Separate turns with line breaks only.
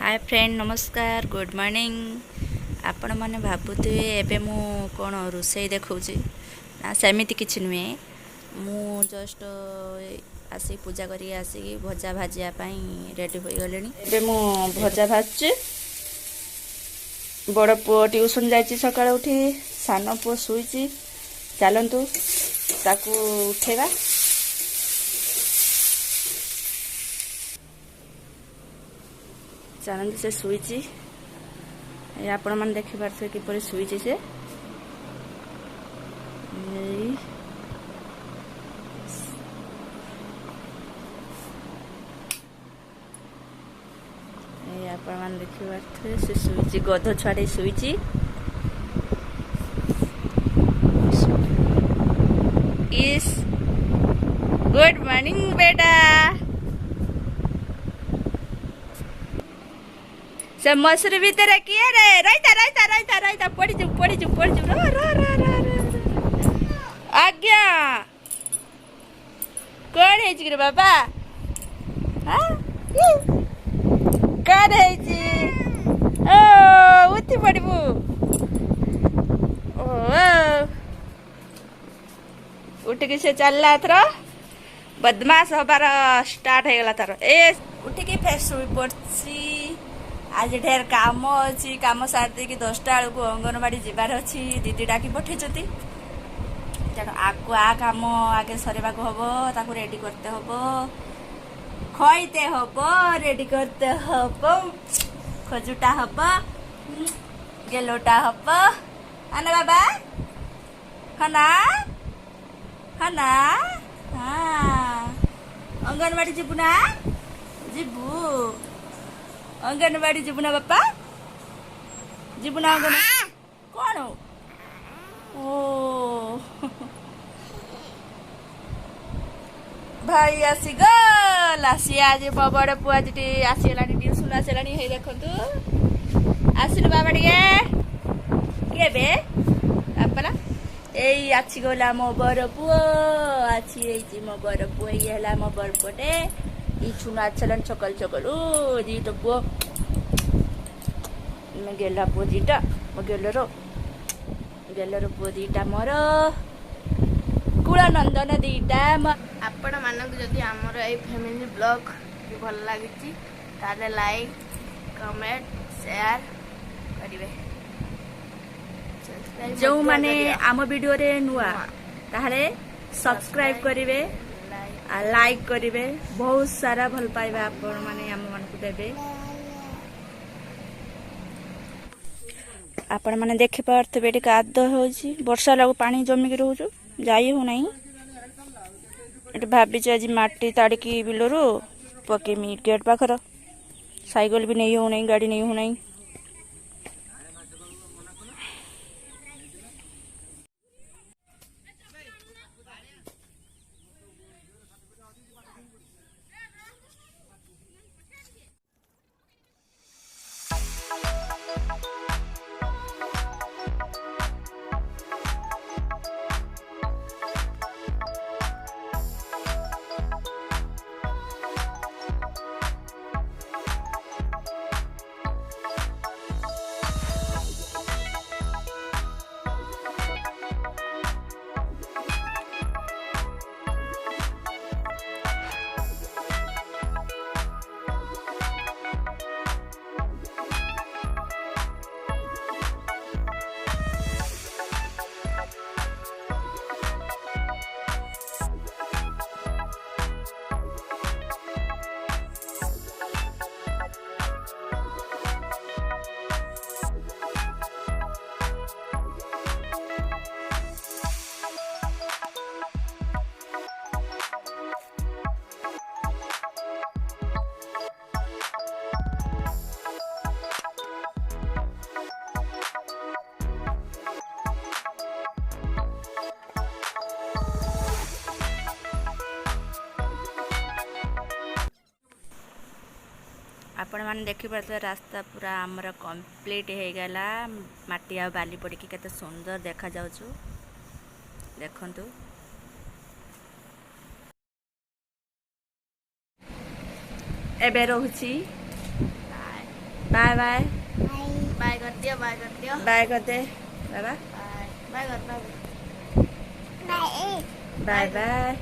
Hi friend नमस्कार good morning. आपण मैंने भावुवे एवं मु कौन रोसे देखी ना सेमती किसी नुहे मु जस्ट आसी पूजा करी आसिक भजा भाजापी रेडी हो गले। मु भजा भाजुचे बड़ पुओ ट्यूशन जाइए सका उठी सान पुओ शुई चलतु ताकू उठेगा। चलते से शुई आपण मैंने देखिपे किपर शुई से आपण मैंने देखिपे से शुई गध छुआटे शुई। इस गुड मॉर्निंग बेटा। से मसूरी भीतर किए रे रहीता रहीता रहीता रहीता पड़ी आज्ञा कौन है रे बाबा कौन है ओ उठी पड़बू उठिक से चलला थर बदमाश हबार स्टार्ट हो गला तार ए उठिक फेर शुई पड़ी। आज ढेर काम अच्छी काम सारी देकी 10टा बेलू अंगनवाड़ी जीवार अच्छी दीदी डाकी पठे तेणु आगु आ काम आगे सरेबा हम रेडी करते हम खईते हम रेडी करते हम खजुटा हम गेलोटा हम आना बाबा हना हना हाँ अंगनवाड़ी जीवु ना जीवु अंगनवाड़ी जीवु ना बापा जीवु ना अंगन कौन ओ भाई आसी गल आसी आज बड़ पुआ आज आसीगला ट्यूशन आसला देखु आसिल बाबा टे आपला यही आसीगला मो बड़ पुओ आसी मो बड़ पुओ ये है मो बड़ पुटे ये छुना चलन चकल चकल ओ जी तो पुओ गेला पुओ दीटा मो गेलर पुओ दीटा मोर कुलानंदन दीटा
आपण मानक जदि आमर ए फैमिली ब्लॉग भल लगी ताले लाइक कमेंट शेयर करिवे।
जो माने आम वीडियो रे नुआ ताहले सब्सक्राइब करिवे आ लाइक करिवे बहुत सारा भल पाइबा आपण माने आम मन को देबे। आपण माने देखि पारथे बेटी काद होची वर्षा लागू पानी जमी के रहउछु जाई हो नाही एट भाभी आज माटी ताड़िकी बिलरू पकेमी गेट पाखर साइकिल भी नहीं हो नहीं गाड़ी नहीं हो नहीं। आपण मैंने देखिपे रास्ता पूरा आमर कंप्लीट हो गला माटी आ बाली पड़ी केते सुंदर देखा जाउछु देखंतु। एबे रोहुची बाय बाय
बाय कर दियो बाय कर दियो
बाय कर दे बाबा
बाय बाय कर बाय
बाय बाय